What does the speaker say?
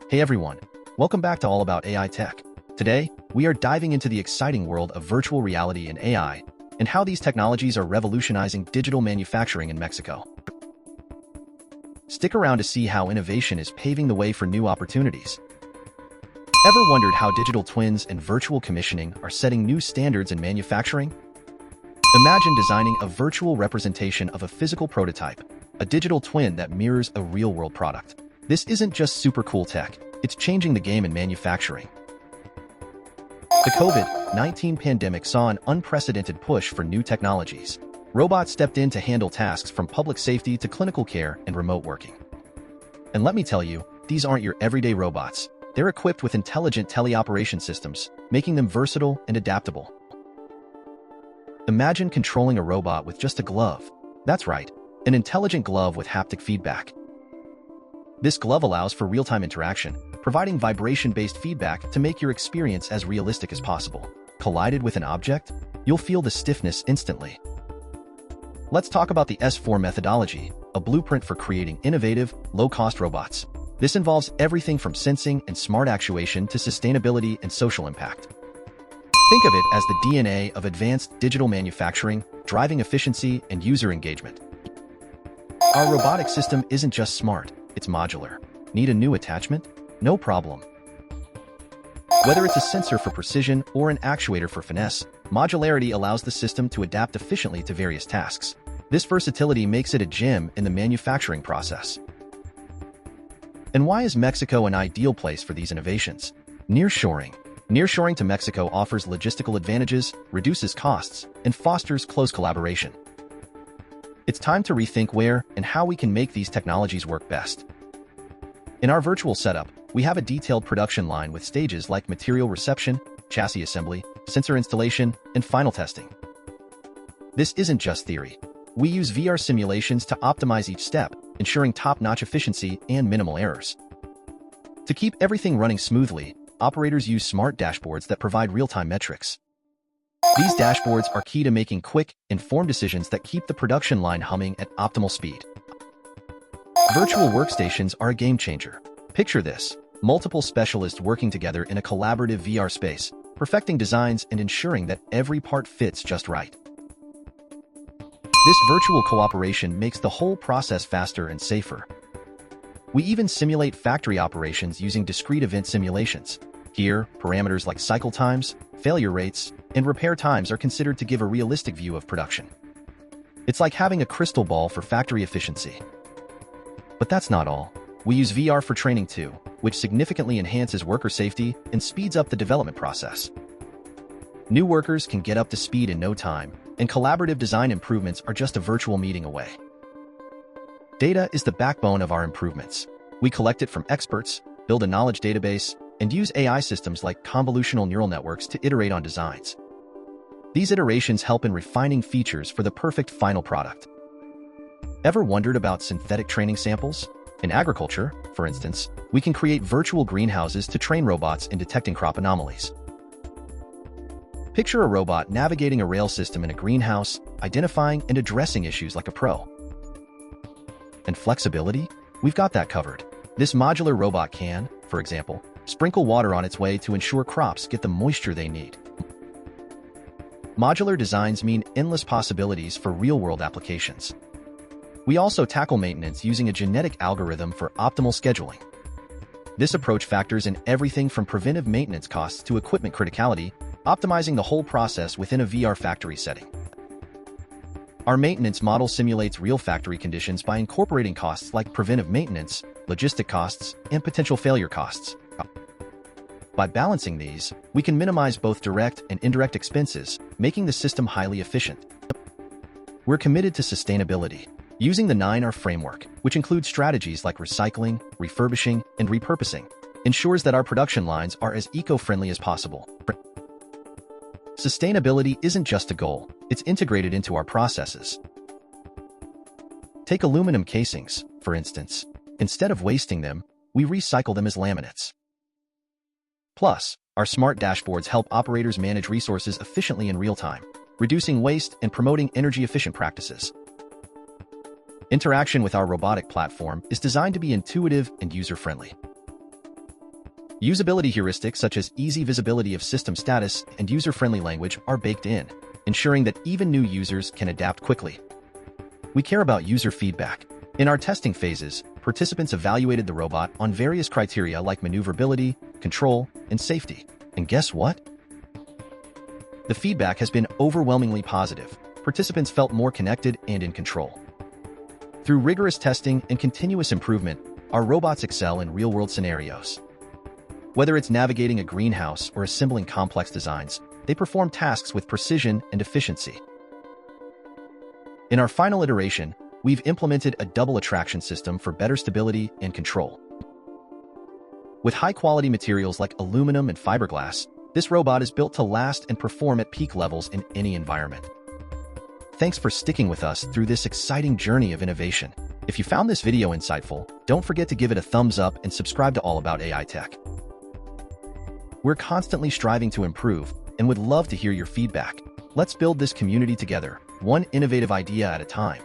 Hey everyone, welcome back to All About AI Tech. Today, we are diving into the exciting world of virtual reality and AI, and how these technologies are revolutionizing digital manufacturing in Mexico. Stick around to see how innovation is paving the way for new opportunities. Ever wondered how digital twins and virtual commissioning are setting new standards in manufacturing? Imagine designing a virtual representation of a physical prototype, a digital twin that mirrors a real-world product. This isn't just super cool tech, it's changing the game in manufacturing. The COVID-19 pandemic saw an unprecedented push for new technologies. Robots stepped in to handle tasks from public safety to clinical care and remote working. And let me tell you, these aren't your everyday robots. They're equipped with intelligent teleoperation systems, making them versatile and adaptable. Imagine controlling a robot with just a glove. That's right, an intelligent glove with haptic feedback. This glove allows for real-time interaction, providing vibration-based feedback to make your experience as realistic as possible. Collided with an object? You'll feel the stiffness instantly. Let's talk about the S4 methodology, a blueprint for creating innovative, low-cost robots. This involves everything from sensing and smart actuation to sustainability and social impact. Think of it as the DNA of advanced digital manufacturing, driving efficiency and user engagement. Our robotic system isn't just smart, it's modular. Need a new attachment? No problem. Whether it's a sensor for precision or an actuator for finesse, modularity allows the system to adapt efficiently to various tasks. This versatility makes it a gem in the manufacturing process. And why is Mexico an ideal place for these innovations? Nearshoring. Nearshoring to Mexico offers logistical advantages, reduces costs, and fosters close collaboration. It's time to rethink where and how we can make these technologies work best. In our virtual setup, we have a detailed production line with stages like material reception, chassis assembly, sensor installation, and final testing. This isn't just theory. We use VR simulations to optimize each step, ensuring top-notch efficiency and minimal errors. To keep everything running smoothly, operators use smart dashboards that provide real-time metrics. These dashboards are key to making quick, informed decisions that keep the production line humming at optimal speed. Virtual workstations are a game changer. Picture this: multiple specialists working together in a collaborative VR space, perfecting designs and ensuring that every part fits just right. This virtual cooperation makes the whole process faster and safer. We even simulate factory operations using discrete event simulations. Here, parameters like cycle times, failure rates, and repair times are considered to give a realistic view of production. It's like having a crystal ball for factory efficiency. But that's not all. We use VR for training too, which significantly enhances worker safety and speeds up the development process. New workers can get up to speed in no time, and collaborative design improvements are just a virtual meeting away. Data is the backbone of our improvements. We collect it from experts, build a knowledge database, and use AI systems like convolutional neural networks to iterate on designs. These iterations help in refining features for the perfect final product. Ever wondered about synthetic training samples? In agriculture, for instance, we can create virtual greenhouses to train robots in detecting crop anomalies. Picture a robot navigating a rail system in a greenhouse, identifying and addressing issues like a pro. And flexibility? We've got that covered. This modular robot can, for example, sprinkle water on its way to ensure crops get the moisture they need. Modular designs mean endless possibilities for real-world applications. We also tackle maintenance using a genetic algorithm for optimal scheduling. This approach factors in everything from preventive maintenance costs to equipment criticality, optimizing the whole process within a VR factory setting. Our maintenance model simulates real factory conditions by incorporating costs like preventive maintenance, logistic costs, and potential failure costs. By balancing these, we can minimize both direct and indirect expenses, making the system highly efficient. We're committed to sustainability. Using the 9R framework, which includes strategies like recycling, refurbishing, and repurposing, ensures that our production lines are as eco-friendly as possible. Sustainability isn't just a goal, it's integrated into our processes. Take aluminum casings, for instance. Instead of wasting them, we recycle them as laminates. Plus, our smart dashboards help operators manage resources efficiently in real time, reducing waste and promoting energy-efficient practices. Interaction with our robotic platform is designed to be intuitive and user-friendly. Usability heuristics such as easy visibility of system status and user-friendly language are baked in, ensuring that even new users can adapt quickly. We care about user feedback. In our testing phases, participants evaluated the robot on various criteria like maneuverability, control, and safety. And guess what? The feedback has been overwhelmingly positive. Participants felt more connected and in control. Through rigorous testing and continuous improvement, our robots excel in real-world scenarios. Whether it's navigating a greenhouse or assembling complex designs, they perform tasks with precision and efficiency. In our final iteration, we've implemented a double attraction system for better stability and control. With high-quality materials like aluminum and fiberglass, this robot is built to last and perform at peak levels in any environment. Thanks for sticking with us through this exciting journey of innovation. If you found this video insightful, don't forget to give it a thumbs up and subscribe to All About AI Tech. We're constantly striving to improve and would love to hear your feedback. Let's build this community together, one innovative idea at a time.